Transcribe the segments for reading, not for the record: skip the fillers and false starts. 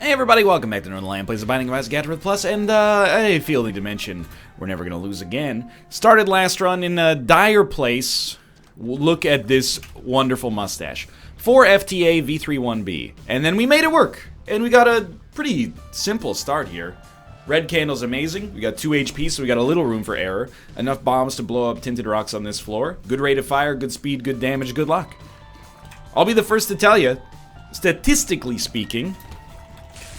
Hey everybody, welcome back to Northernlion plays the Binding of Isaac Afterbirth Plus, and I feel the dimension we're never gonna lose again. Started last run in a dire place. Look at this wonderful mustache. 4 FTA V31B, and then we made it work, and we got a pretty simple start here. Red candle's amazing. We got 2 HP, so we got a little room for error. Enough bombs to blow up tinted rocks on this floor. Good rate of fire, good speed, good damage, good luck. I'll be the first to tell you, statistically speaking,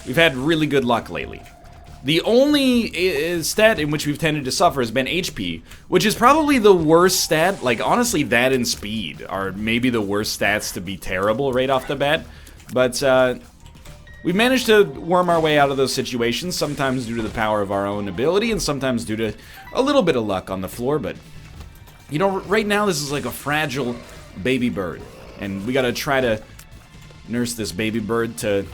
we've had really good luck lately. The only stat in which we've tended to suffer has been HP, which is probably the worst stat. Like, honestly, that and speed are maybe the worst stats to be terrible right off the bat. But we've managed to worm our way out of those situations, sometimes due to the power of our own ability, and sometimes due to a little bit of luck on the floor. But, you know, right now this is like a fragile baby bird, and we gotta try to nurse this baby bird to...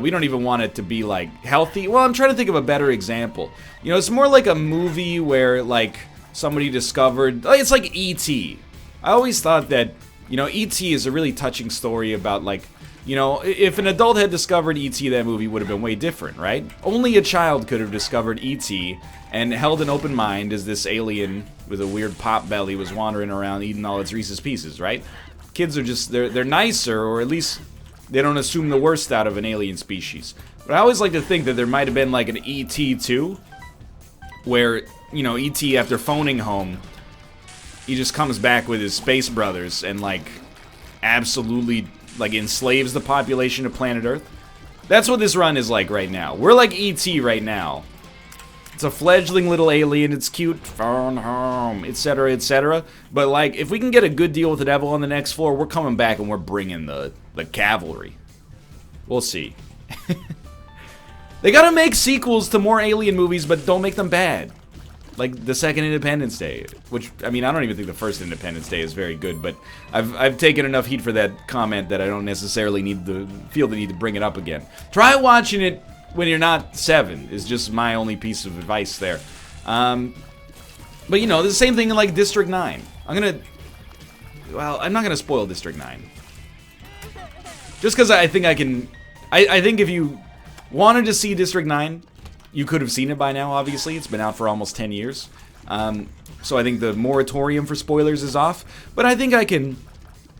we don't even want it to be, like, healthy. Well, I'm trying to think of a better example. You know, it's more like a movie where, like, somebody discovered... It's like E.T. I always thought that, you know, E.T. is a really touching story about, like, you know, if an adult had discovered E.T., that movie would have been way different, right? Only a child could have discovered E.T. and held an open mind as this alien with a weird pop belly was wandering around eating all its Reese's Pieces, right? Kids are just... They're nicer, or at least... they don't assume the worst out of an alien species. But I always like to think that there might have been like an E.T. too, where, you know, E.T. after phoning home, he just comes back with his space brothers and, like, absolutely, like, enslaves the population of planet Earth. That's what this run is like right now. We're like E.T. right now. It's a fledgling little alien, it's cute, phone home, etc., etc. But, like, if we can get a good deal with the devil on the next floor, we're coming back and we're bringing the cavalry. We'll see. They gotta make sequels to more alien movies, but don't make them bad. Like the second Independence Day, which, I mean, I don't even think the first Independence Day is very good, but I've taken enough heat for that comment that I don't necessarily feel the need to bring it up again. Try watching it when you're not 7, is just my only piece of advice there. But, you know, the same thing in, like, District 9. I'm not gonna spoil District 9. Just because I think I can... I think if you wanted to see District 9, you could have seen it by now, obviously. It's been out for almost 10 years. So I think the moratorium for spoilers is off. But I think I can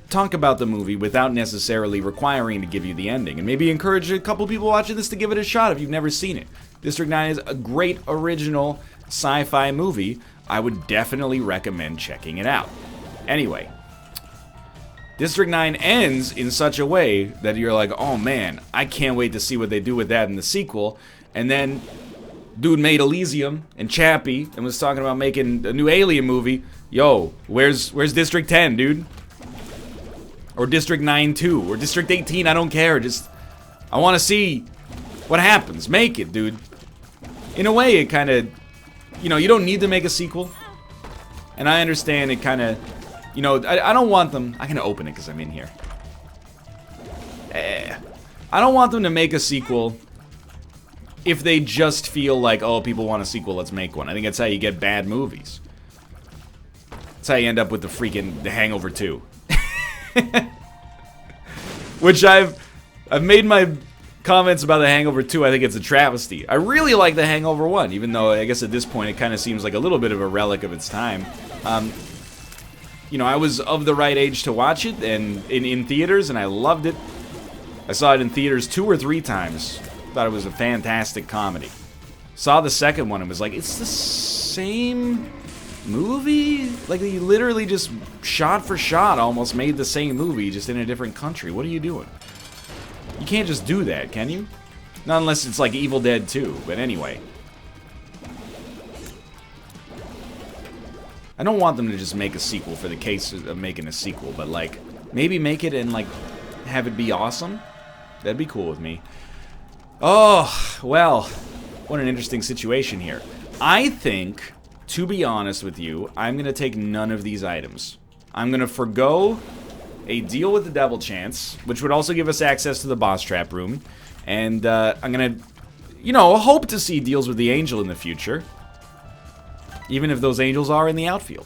talk about the movie without necessarily requiring to give you the ending. And maybe encourage a couple people watching this to give it a shot if you've never seen it. District 9 is a great original sci-fi movie. I would definitely recommend checking it out. Anyway, District 9 ends in such a way that you're like, oh man, I can't wait to see what they do with that in the sequel. And then, dude made Elysium and Chappie and was talking about making a new Alien movie. Yo, where's District 10, dude? Or District 9 too, or District 18, I don't care, just... I want to see what happens. Make it, dude. In a way, it kind of... You know, you don't need to make a sequel. And I understand it kind of... You know, I don't want them... I'm going to open it because I'm in here. I don't want them to make a sequel if they just feel like, oh, people want a sequel, let's make one. I think that's how you get bad movies. That's how you end up with The Hangover 2. Which I've made my comments about The Hangover 2. I think it's a travesty. I really like The Hangover 1, even though I guess at this point it kind of seems like a little bit of a relic of its time. You know, I was of the right age to watch it and in theaters, and I loved it. I saw it in theaters 2 or 3 times. Thought it was a fantastic comedy. Saw the second one and was like, it's the same movie? Like, they literally just shot for shot almost made the same movie, just in a different country. What are you doing? You can't just do that, can you? Not unless it's like Evil Dead 2, but anyway. I don't want them to just make a sequel for the case of making a sequel, but, like, maybe make it and, like, have it be awesome? That'd be cool with me. Oh, well, what an interesting situation here. I think... to be honest with you, I'm going to take none of these items. I'm going to forgo a deal with the devil chance, which would also give us access to the boss trap room. And I'm going to, you know, hope to see deals with the angel in the future. Even if those angels are in the outfield.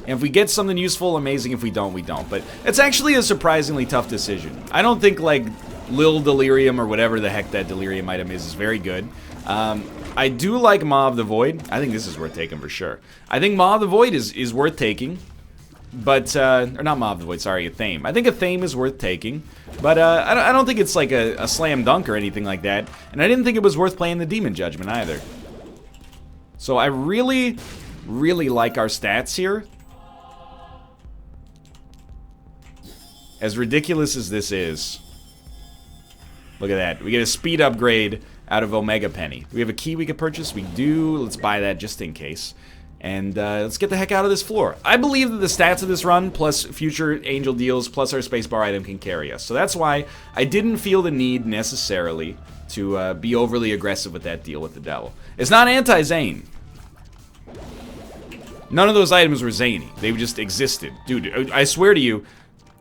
And if we get something useful, amazing. If we don't, we don't. But it's actually a surprisingly tough decision. I don't think, like, Lil Delirium or whatever the heck that Delirium item is very good. I do like Maw of the Void. I think this is worth taking for sure. I think Maw of the Void is worth taking. But, or not Maw of the Void, sorry, a Thame. I think a Thame is worth taking. But I don't think it's like a slam dunk or anything like that. And I didn't think it was worth playing the Demon Judgment either. So I really, really like our stats here. As ridiculous as this is. Look at that. We get a speed upgrade out of Omega Penny. Do we have a key we could purchase? We do. Let's buy that just in case. And let's get the heck out of this floor. I believe that the stats of this run, plus future angel deals, plus our spacebar item can carry us. So that's why I didn't feel the need necessarily to be overly aggressive with that deal with the devil. It's not anti-Zane. None of those items were zany. They just existed. Dude, I swear to you,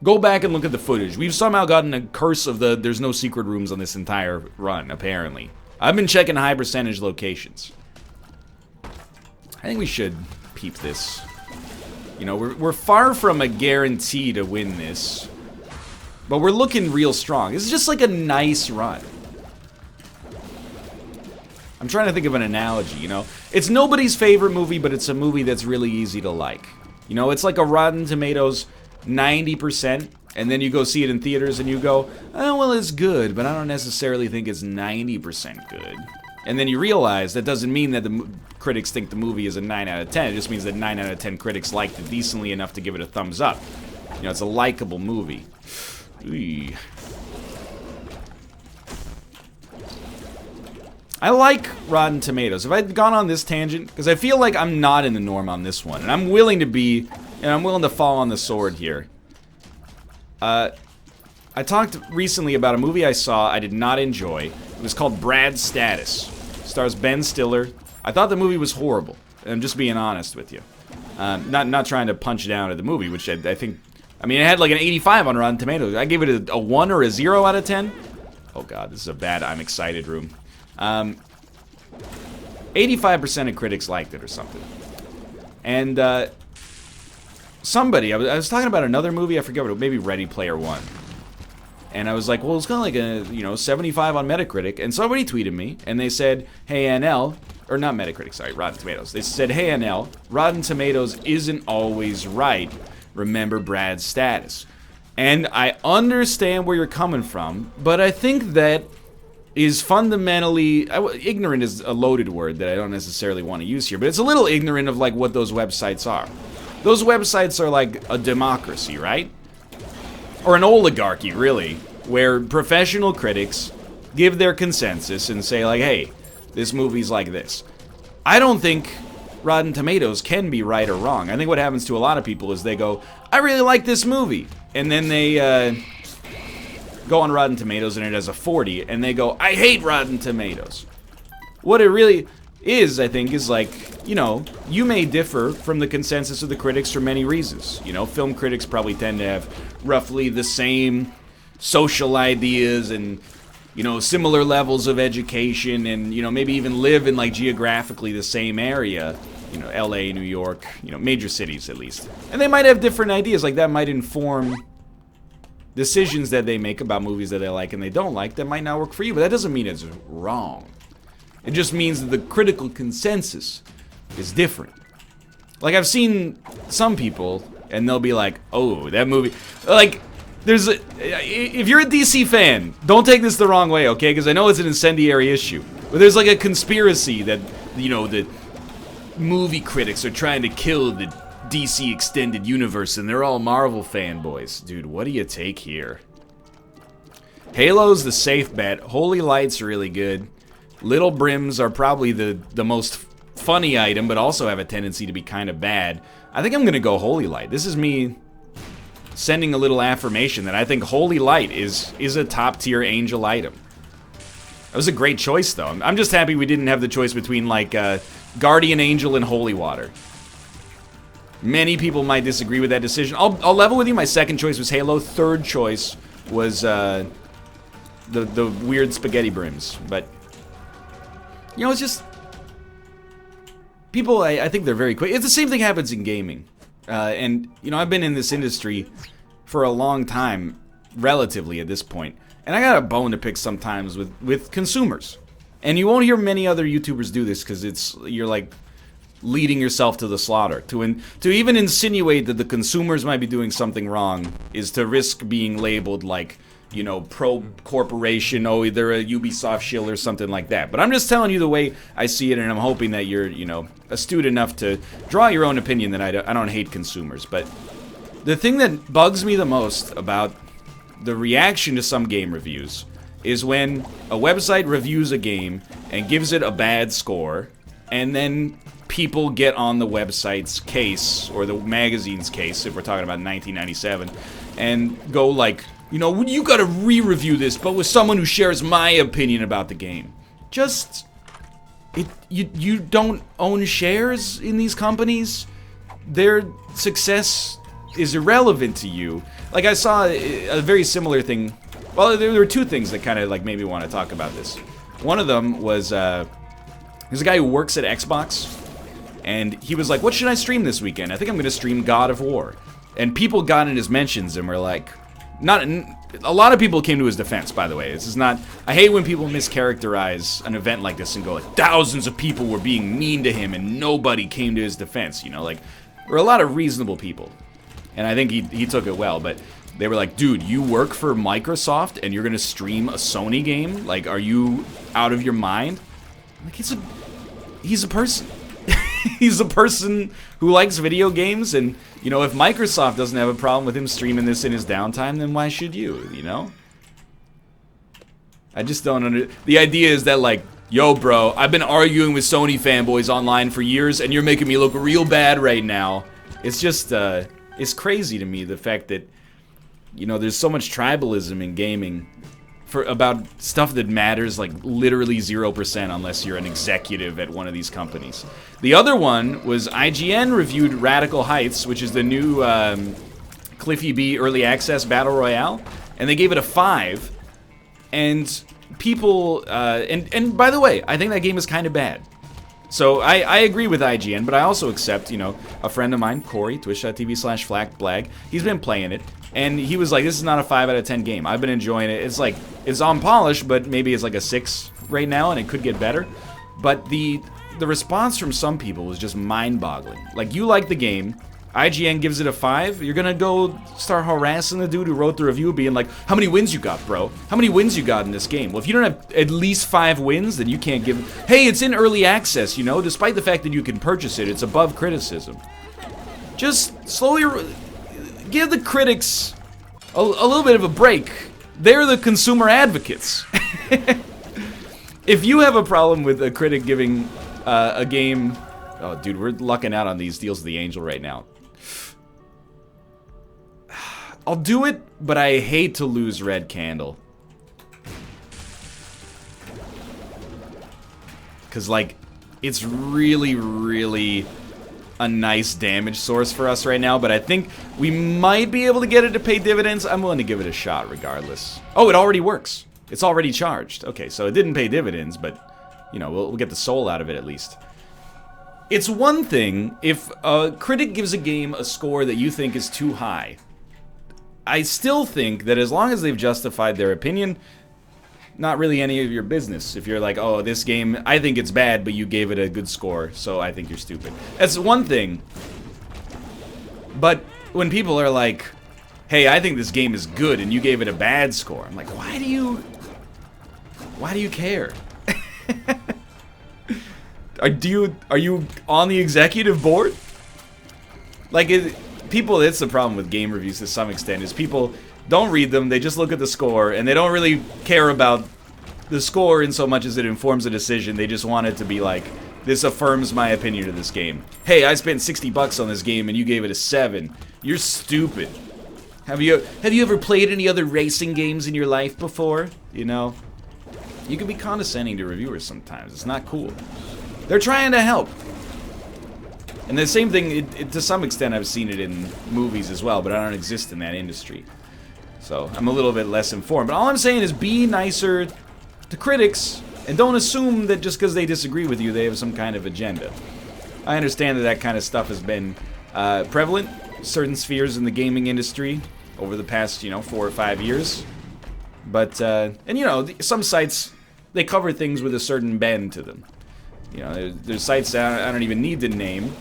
go back and look at the footage. We've somehow gotten a curse of there's no secret rooms on this entire run, apparently. I've been checking high percentage locations. I think we should peep this. You know, we're far from a guarantee to win this. But we're looking real strong. This is just like a nice run. I'm trying to think of an analogy, you know? It's nobody's favorite movie, but it's a movie that's really easy to like. You know, it's like a Rotten Tomatoes 90%, and then you go see it in theaters and you go, oh, well, it's good, but I don't necessarily think it's 90% good. And then you realize that doesn't mean that the critics think the movie is a 9 out of 10. It just means that 9 out of 10 critics liked it decently enough to give it a thumbs up. You know, it's a likable movie. Eey. I like Rotten Tomatoes. If I'd gone on this tangent, because I feel like I'm not in the norm on this one, and I'm willing to be, and I'm willing to fall on the sword here. I talked recently about a movie I saw I did not enjoy. It was called Brad's Status. Stars Ben Stiller. I thought the movie was horrible. I'm just being honest with you. Not trying to punch down at the movie, which I think... I mean, it had like an 85 on Rotten Tomatoes. I gave it a 1 or a 0 out of 10. Oh god, this is a bad I'm excited room. 85% of critics liked it or something. And somebody, I was talking about another movie, I forget what it was, maybe Ready Player One. And I was like, well, it's kind of like a, you know, 75 on Metacritic. And somebody tweeted me, and they said, hey, NL, or not Metacritic, sorry, Rotten Tomatoes. They said, hey, NL, Rotten Tomatoes isn't always right. Remember Brad's Status. And I understand where you're coming from, but I think that is fundamentally... ignorant is a loaded word that I don't necessarily want to use here, but it's a little ignorant of, like, what those websites are. Those websites are like a democracy, right? Or an oligarchy, really, where professional critics give their consensus and say, like, hey, this movie's like this. I don't think Rotten Tomatoes can be right or wrong. I think what happens to a lot of people is they go, I really like this movie. And then they go on Rotten Tomatoes and it has a 40, and they go, I hate Rotten Tomatoes. What it really is, I think, is like, you know, you may differ from the consensus of the critics for many reasons. You know, film critics probably tend to have roughly the same social ideas and, you know, similar levels of education and, you know, maybe even live in, like, geographically the same area. You know, LA, New York, you know, major cities at least. And they might have different ideas, like that might inform decisions that they make about movies that they like and they don't like that might not work for you, but that doesn't mean it's wrong. It just means that the critical consensus is different. Like, I've seen some people, and they'll be like, oh, that movie... Like, there's a... If you're a DC fan, don't take this the wrong way, okay? Because I know it's an incendiary issue. But there's like a conspiracy that, you know, the movie critics are trying to kill the DC Extended Universe, and they're all Marvel fanboys. Dude, what do you take here? Halo's the safe bet. Holy Light's really good. Little Brims are probably the most funny item, but also have a tendency to be kind of bad. I think I'm going to go Holy Light. This is me sending a little affirmation that I think Holy Light is a top-tier angel item. That was a great choice, though. I'm just happy we didn't have the choice between, like, Guardian Angel and Holy Water. Many people might disagree with that decision. I'll level with you. My second choice was Halo. Third choice was the weird spaghetti brims. But, you know, it's just... People, I think they're very quick. It's the same thing happens in gaming. And, you know, I've been in this industry for a long time, relatively at this point. And I got a bone to pick sometimes with consumers. And you won't hear many other YouTubers do this because you're like leading yourself to the slaughter. To even insinuate that the consumers might be doing something wrong is to risk being labeled like, you know, pro-corporation, oh, they're a Ubisoft shill or something like that. But I'm just telling you the way I see it, and I'm hoping that you're, you know, astute enough to draw your own opinion that I don't hate consumers. But the thing that bugs me the most about the reaction to some game reviews is when a website reviews a game and gives it a bad score, and then people get on the website's case, or the magazine's case, if we're talking about 1997, and go like, you know, you gotta re-review this, but with someone who shares my opinion about the game. Just, you don't own shares in these companies? Their success is irrelevant to you. Like, I saw a very similar thing. Well, there were two things that kind of, like, made me want to talk about this. One of them was, there's a guy who works at Xbox, and he was like, what should I stream this weekend? I think I'm gonna stream God of War. And people got in his mentions and were like, a lot of people came to his defense, by the way. This is not, I hate when people mischaracterize an event like this and go like, thousands of people were being mean to him and nobody came to his defense, you know, like, there were a lot of reasonable people. And I think he took it well, but they were like, dude, you work for Microsoft and you're gonna stream a Sony game? Like, are you out of your mind? Like, he's a person. He's a person who likes video games, and, you know, if Microsoft doesn't have a problem with him streaming this in his downtime, then why should you, you know? I just don't the idea is that, like, yo, bro, I've been arguing with Sony fanboys online for years, and you're making me look real bad right now. It's just, it's crazy to me, the fact that, you know, there's so much tribalism in gaming about stuff that matters like literally 0% unless you're an executive at one of these companies. The other one was IGN reviewed Radical Heights, which is the new Cliffy B Early Access Battle Royale, and they gave it a 5. And people, and by the way, I think that game is kind of bad. So I agree with IGN, but I also accept, you know, a friend of mine, Corey, twitch.tv/FlackBlag, he's been playing it, and he was like, this is not a 5 out of 10 game. I've been enjoying it. It's like, it's on polish, but maybe it's like a 6 right now, and it could get better. But the response from some people was just mind-boggling. Like, you like the game, IGN gives it a 5, you're gonna go start harassing the dude who wrote the review, being like, how many wins you got, bro? How many wins you got in this game? Well, if you don't have at least 5 wins, then you can't give... Hey, it's in early access, you know? Despite the fact that you can purchase it, it's above criticism. Just slowly... give the critics a little bit of a break. They're the consumer advocates. If you have a problem with a critic giving a game... Oh, dude, we're lucking out on these deals of the Angel right now. I'll do it, but I hate to lose Red Candle. Because, like, it's really, really a nice damage source for us right now, but I think we might be able to get it to pay dividends. I'm willing to give it a shot regardless. Oh, it already works. It's already charged. Okay, so it didn't pay dividends, but, you know, we'll get the soul out of it at least. It's one thing if a critic gives a game a score that you think is too high. I still think that as long as they've justified their opinion, not really any of your business. If you're like, oh, this game, I think it's bad, but you gave it a good score, so I think you're stupid. That's one thing. But when people are like, hey, I think this game is good, and you gave it a bad score, I'm like, why do you care? Are you on the executive board? Like, it's the problem with game reviews to some extent, is people don't read them, they just look at the score, and they don't really care about the score in so much as it informs a decision. They just want it to be like, this affirms my opinion of this game. Hey, I spent $60 on this game and you gave it a 7. You're stupid. Have you ever played any other racing games in your life before? You know? You can be condescending to reviewers sometimes. It's not cool. They're trying to help. And the same thing, to some extent, I've seen it in movies as well, but I don't exist in that industry. So I'm a little bit less informed. But all I'm saying is be nicer to critics, and don't assume that just because they disagree with you, they have some kind of agenda. I understand that kind of stuff has been prevalent certain spheres in the gaming industry over the past, 4 or 5 years. But, and some sites, they cover things with a certain bend to them. There's sites that I don't even need to name.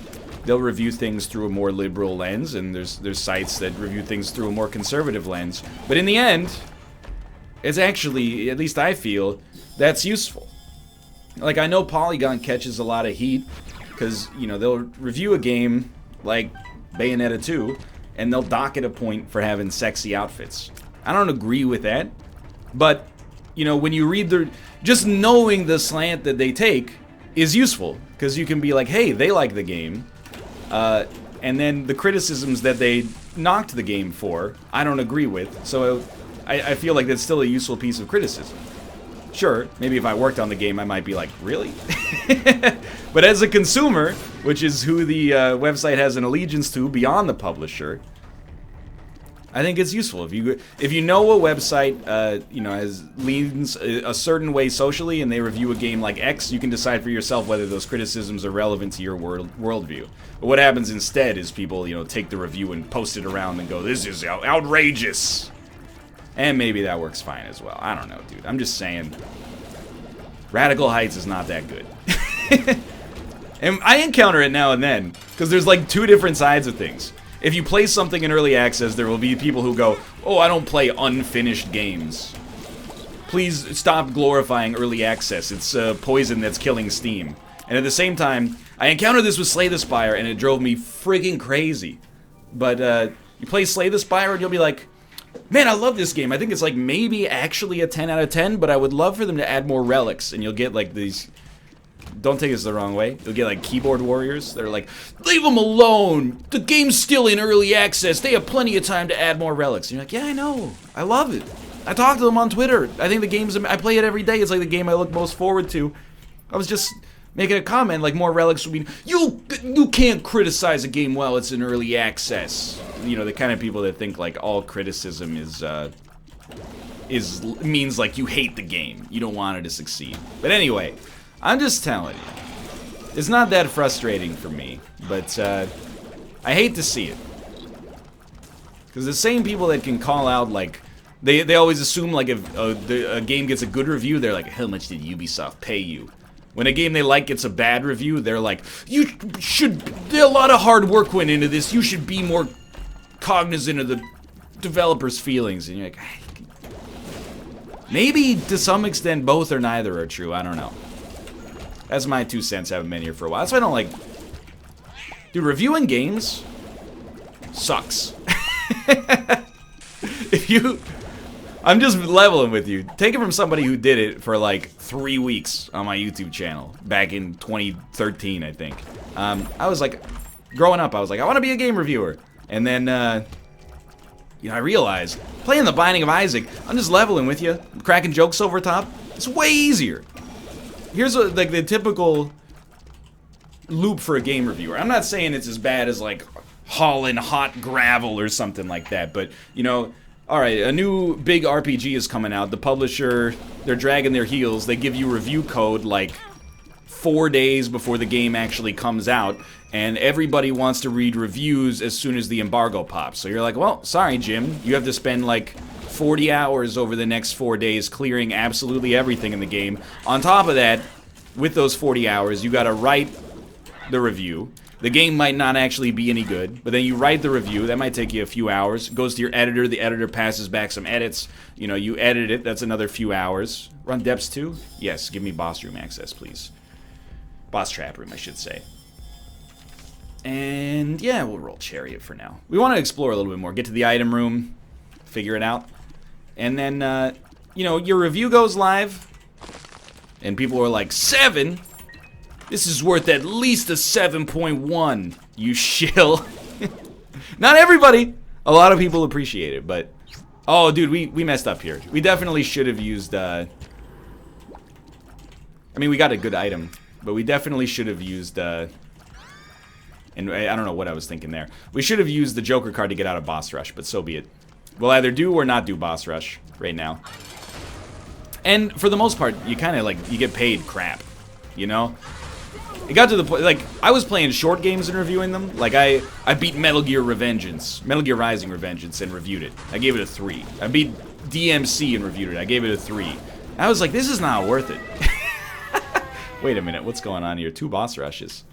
They'll review things through a more liberal lens, and there's sites that review things through a more conservative lens. But in the end, it's actually, at least I feel, that's useful. Like, I know Polygon catches a lot of heat, because, they'll review a game like Bayonetta 2, and they'll dock it a point for having sexy outfits. I don't agree with that, but, when you read just knowing the slant that they take is useful, because you can be like, hey, they like the game, and then the criticisms that they knocked the game for, I don't agree with, so I feel like that's still a useful piece of criticism. Sure, maybe if I worked on the game, I might be like, really? But as a consumer, which is who the website has an allegiance to beyond the publisher, I think it's useful. If you know a website, leans a certain way socially, and they review a game like X, you can decide for yourself whether those criticisms are relevant to your worldview. But what happens instead is people, take the review and post it around and go, this is outrageous. And maybe that works fine as well. I don't know, dude. I'm just saying, Radical Heights is not that good. And I encounter it now and then, because there's like two different sides of things. If you play something in early access, there will be people who go, oh, I don't play unfinished games. Please stop glorifying early access. It's poison that's killing Steam. And at the same time, I encountered this with Slay the Spire, and it drove me friggin' crazy. But you play Slay the Spire, and you'll be like, man, I love this game. I think it's like maybe actually a 10 out of 10, but I would love for them to add more relics, and you'll get like these... Don't take this the wrong way. You'll get like keyboard warriors. They're like, leave them alone. The game's still in early access. They have plenty of time to add more relics. And you're like, yeah, I know. I love it. I talk to them on Twitter. I think the game's... I play it every day. It's like the game I look most forward to. I was just making a comment like more relics would mean, you can't criticize a game while it's in early access. The kind of people that think like all criticism means like you hate the game. You don't want it to succeed. But anyway, I'm just telling you, it's not that frustrating for me, but I hate to see it. Because the same people that can call out like, they always assume like if a game gets a good review, they're like, how much did Ubisoft pay you? When a game they like gets a bad review, they're like, a lot of hard work went into this, you should be more cognizant of the developer's feelings. And you're like, maybe to some extent both or neither are true, I don't know. That's my 2 cents, haven't been here for a while. That's why I don't like... Dude, reviewing games sucks. I'm just leveling with you. Take it from somebody who did it for like 3 weeks on my YouTube channel back in 2013, I think. I was like, growing up, I was like, I want to be a game reviewer. And then, I realized, playing The Binding of Isaac, I'm just leveling with you, cracking jokes over top. It's way easier. Here's like the typical loop for a game reviewer. I'm not saying it's as bad as like hauling hot gravel or something like that, but alright, a new big RPG is coming out. The publisher, they're dragging their heels. They give you review code like 4 days before the game actually comes out, and everybody wants to read reviews as soon as the embargo pops. So you're like, well, sorry, Jim. You have to spend like 40 hours over the next 4 days clearing absolutely everything in the game. On top of that, with those 40 hours, you gotta write the review. The game might not actually be any good, but then you write the review. That might take you a few hours. It goes to your editor. The editor passes back some edits. You edit it. That's another few hours. Run Depths 2? Yes, give me boss room access, please. Boss trap room, I should say. And yeah, we'll roll Chariot for now. We want to explore a little bit more. Get to the item room. Figure it out. And then, your review goes live. And people are like, 7? This is worth at least a 7.1, you shill. Not everybody. A lot of people appreciate it, but... Oh, dude, we messed up here. We definitely should have used, I mean, we got a good item, but we definitely should have used, and I don't know what I was thinking there. We should have used the Joker card to get out of Boss Rush, but so be it. We'll either do or not do Boss Rush right now. And for the most part, you kind of, like, you get paid crap, it got to the point, like, I was playing short games and reviewing them. Like, I beat Metal Gear Rising Revengeance, and reviewed it. I gave it a 3. I beat DMC and reviewed it. I gave it a 3. I was like, this is not worth it. Wait a minute, what's going on here? 2 boss rushes.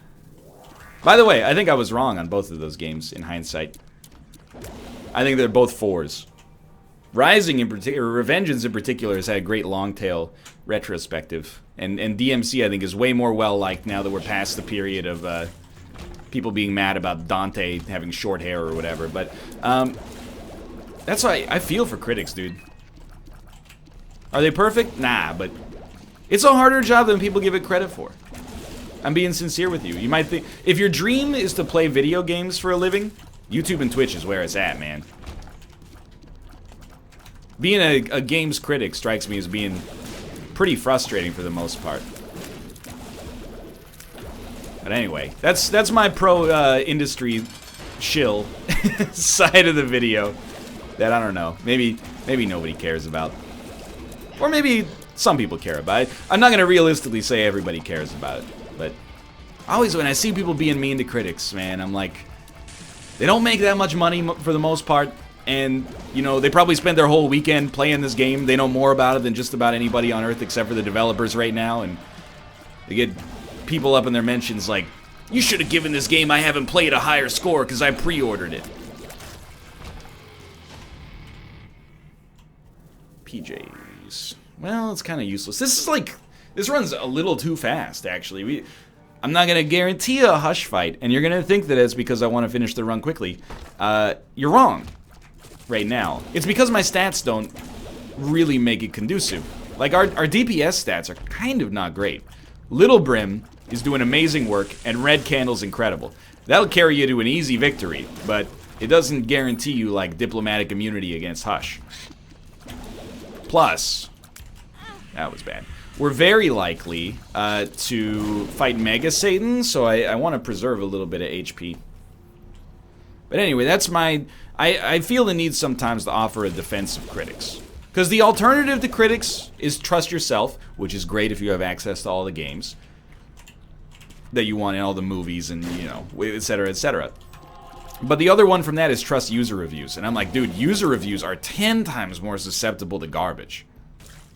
By the way, I think I was wrong on both of those games, in hindsight. I think they're both 4s. Rising in particular, Revengeance in particular, has had a great long tail retrospective, and DMC I think is way more well liked now that we're past the period of people being mad about Dante having short hair or whatever. But that's why I feel for critics, dude. Are they perfect? Nah, but it's a harder job than people give it credit for. I'm being sincere with you. You might think if your dream is to play video games for a living, YouTube and Twitch is where it's at, man. Being a games critic strikes me as being pretty frustrating for the most part. But anyway, that's my pro industry shill side of the video that I don't know. Maybe nobody cares about, or maybe some people care about it. I'm not gonna realistically say everybody cares about it, but always when I see people being mean to critics, man, I'm like, they don't make that much money for the most part. And, you know, they probably spent their whole weekend playing this game. They know more about it than just about anybody on Earth except for the developers right now. And they get people up in their mentions like, you should have given this game I haven't played a higher score because I pre-ordered it. PJs. Well, it's kind of useless. This runs a little too fast, actually. I'm not going to guarantee a Hush fight, and you're going to think that it's because I want to finish the run quickly. You're wrong. Right now. It's because my stats don't really make it conducive. Like, our DPS stats are kind of not great. Little Brim is doing amazing work, and Red Candle's incredible. That'll carry you to an easy victory, but it doesn't guarantee you, like, diplomatic immunity against Hush. Plus, that was bad. We're very likely to fight Mega Satan, so I want to preserve a little bit of HP. But anyway, that's my... I feel the need sometimes to offer a defense of critics. Because the alternative to critics is trust yourself, which is great if you have access to all the games that you want in all the movies and, you know, etc., etc. But the other one from that is trust user reviews. And I'm like, dude, user reviews are 10 times more susceptible to garbage.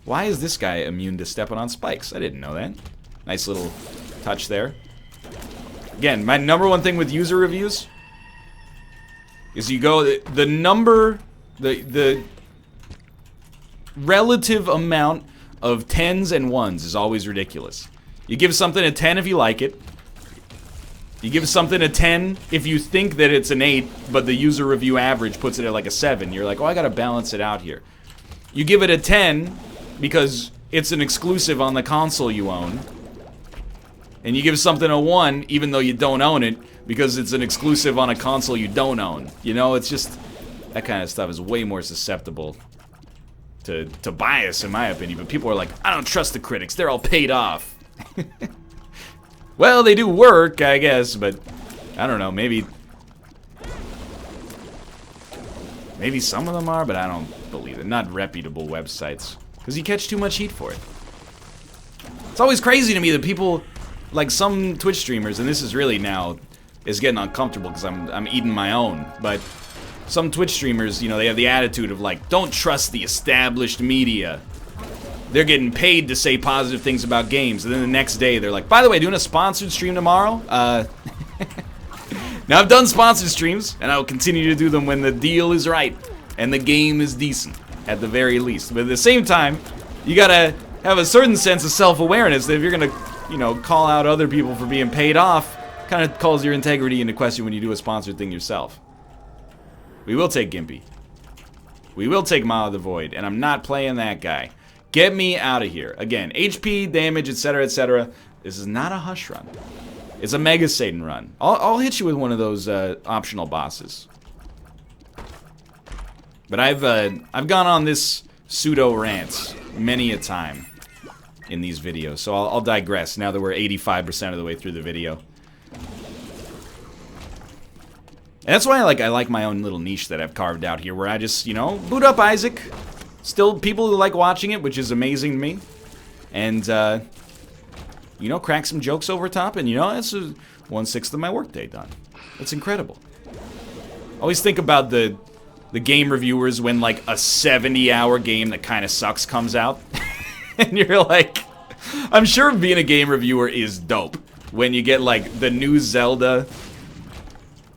Why is this guy immune to stepping on spikes? I didn't know that. Nice little touch there. Again, my number one thing with user reviews is you go, the relative amount of 10s and 1s is always ridiculous. You give something a 10 if you like it. You give something a 10 if you think that it's an 8, but the user review average puts it at like a 7. You're like, oh, I gotta balance it out here. You give it a 10 because it's an exclusive on the console you own. And you give something a 1 even though you don't own it because it's an exclusive on a console you don't own. You know, it's just, that kind of stuff is way more susceptible to bias, in my opinion. But people are like, I don't trust the critics, they're all paid off. Well, they do work, I guess, but I don't know, maybe some of them are, but I don't believe it. Not reputable websites, because you catch too much heat for it. It's always crazy to me that people, like some Twitch streamers, and this is really now is getting uncomfortable because I'm eating my own, but some Twitch streamers, you know, they have the attitude of like, don't trust the established media. They're getting paid to say positive things about games, and then the next day they're like, by the way, doing a sponsored stream tomorrow? Now, I've done sponsored streams, and I will continue to do them when the deal is right, and the game is decent, at the very least. But at the same time, you gotta have a certain sense of self-awareness that if you're gonna, you know, call out other people for being paid off, kind of calls your integrity into question when you do a sponsored thing yourself. We will take Gimpy. We will take Maw of the Void, and I'm not playing that guy. Get me out of here. Again, HP, damage, etc., etc. This is not a Hush run. It's a Mega Satan run. I'll hit you with one of those optional bosses. But I've gone on this pseudo rant many a time in these videos, so I'll digress now that we're 85% of the way through the video. And that's why I like my own little niche that I've carved out here, where I just, you know, boot up Isaac. Still people who like watching it, which is amazing to me. And you know, crack some jokes over top, and you know, that's 1/6 of my workday done. That's incredible. Always think about the game reviewers when like a 70-hour game that kind of sucks comes out, and you're like, I'm sure being a game reviewer is dope when you get like the new Zelda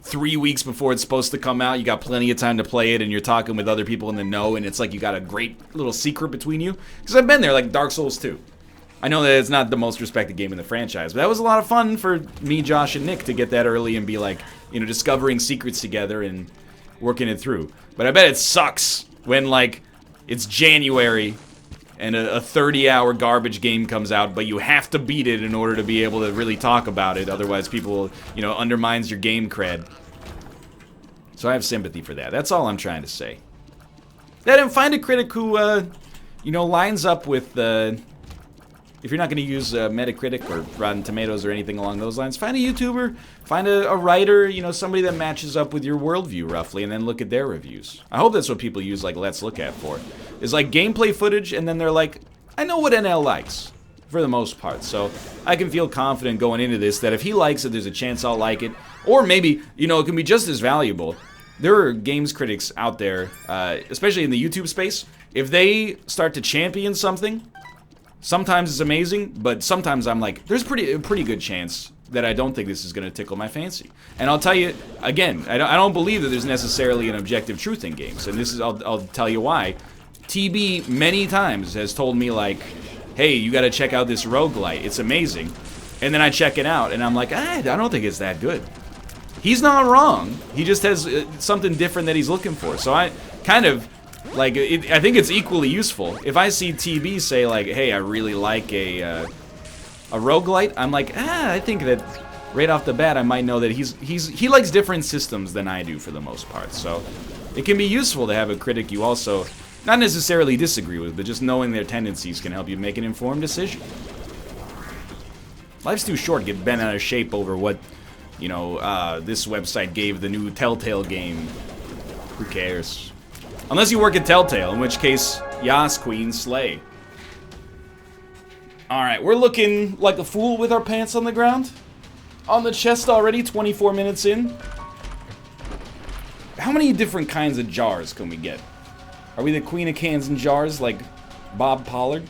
3 weeks before it's supposed to come out. You got plenty of time to play it, and you're talking with other people in the know, and it's like you got a great little secret between you. Because I've been there, like Dark Souls 2. I know that it's not the most respected game in the franchise, but that was a lot of fun for me, Josh, and Nick to get that early and be like, you know, discovering secrets together and working it through. But I bet it sucks when, like, it's January and a 30-hour garbage game comes out, but you have to beat it in order to be able to really talk about it. Otherwise, people, you know, undermines your game cred. So I have sympathy for that. That's all I'm trying to say. Then find a critic who, you know, lines up with if you're not going to use Metacritic or Rotten Tomatoes or anything along those lines, find a YouTuber, find a writer, you know, somebody that matches up with your worldview roughly, and then look at their reviews. I hope that's what people use like Let's Look At for. Is like gameplay footage, and then they're like, I know what NL likes, for the most part, so I can feel confident going into this that if he likes it, there's a chance I'll like it. Or maybe, you know, it can be just as valuable. There are games critics out there, especially in the YouTube space, if they start to champion something, sometimes it's amazing, but sometimes I'm like, there's a pretty good chance that I don't think this is going to tickle my fancy. And I'll tell you, again, I don't believe that there's necessarily an objective truth in games, and this is, I'll tell you why. TB many times has told me, like, hey, you got to check out this roguelite, it's amazing. And then I check it out, and I'm like, I don't think it's that good. He's not wrong, he just has something different that he's looking for. So I kind of, like, I think it's equally useful. If I see TB say, like, hey, I really like a roguelite, I'm like, I think that right off the bat I might know that he likes different systems than I do for the most part. So it can be useful to have a critic you also not necessarily disagree with, but just knowing their tendencies can help you make an informed decision. Life's too short to get bent out of shape over what, you know, this website gave the new Telltale game. Who cares? Unless you work at Telltale, in which case, yas, queen, slay. Alright, we're looking like a fool with our pants on the ground. On the chest already, 24 minutes in. How many different kinds of jars can we get? Are we the queen of cans and jars like Bob Pollard?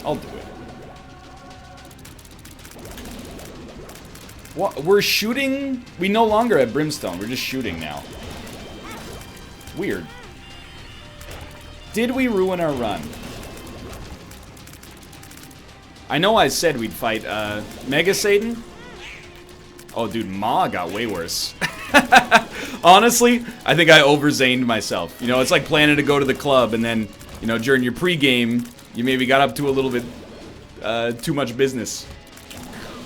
I'll do it. What? We're shooting? We no longer have brimstone. We're just shooting now. Weird. Did we ruin our run? I know I said we'd fight Mega Satan. Oh, dude, Ma got way worse. Honestly, I think I overzaned myself. You know, it's like planning to go to the club and then, you know, during your pregame, you maybe got up to a little bit too much business.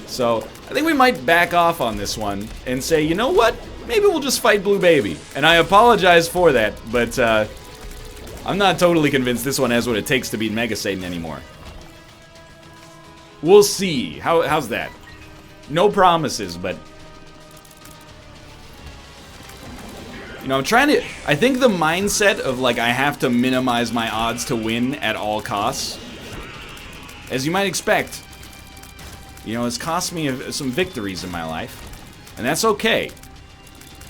So, I think we might back off on this one and say, you know what? Maybe we'll just fight Blue Baby. And I apologize for that, but I'm not totally convinced this one has what it takes to beat Mega Satan anymore. We'll see. How's that? No promises, but... You know, I'm trying to... I think the mindset of, like, I have to minimize my odds to win at all costs, as you might expect, you know, it's cost me some victories in my life, and that's okay.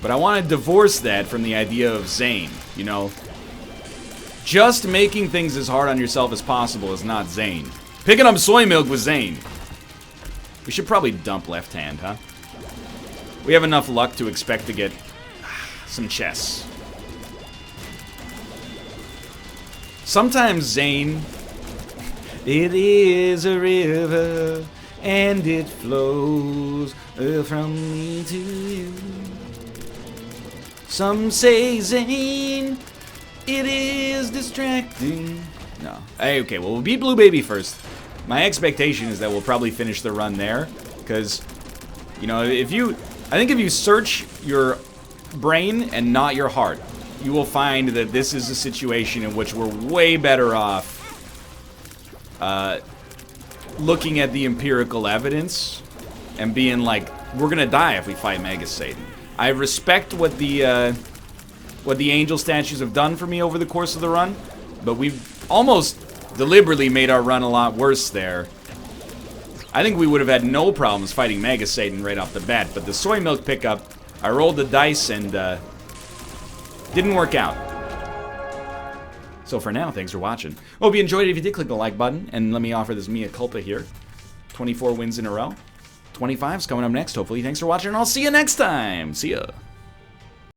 But I want to divorce that from the idea of Zane, you know. Just making things as hard on yourself as possible is not Zane. Picking up soy milk was Zane. We should probably dump left hand, huh? We have enough luck to expect to get some chess. Sometimes Zane... It is a river, and it flows from me to you. Some say Zane, it is distracting. No. Hey, okay, well, we'll beat Blue Baby first. My expectation is that we'll probably finish the run there, because, you know, I think if you search your brain and not your heart, you will find that this is a situation in which we're way better off looking at the empirical evidence and being like, we're gonna die if we fight Mega Satan. I respect what the angel statues have done for me over the course of the run, But we've almost deliberately made our run a lot worse there. I think we would have had no problems fighting Mega Satan right off the bat, but the soy milk pickup, I rolled the dice and didn't work out. So for now, thanks for watching. Hope you enjoyed it. If you did, click the like button, and let me offer this mea culpa here. 24 wins in a row. 25's coming up next, hopefully. Thanks for watching, and I'll see you next time. See ya.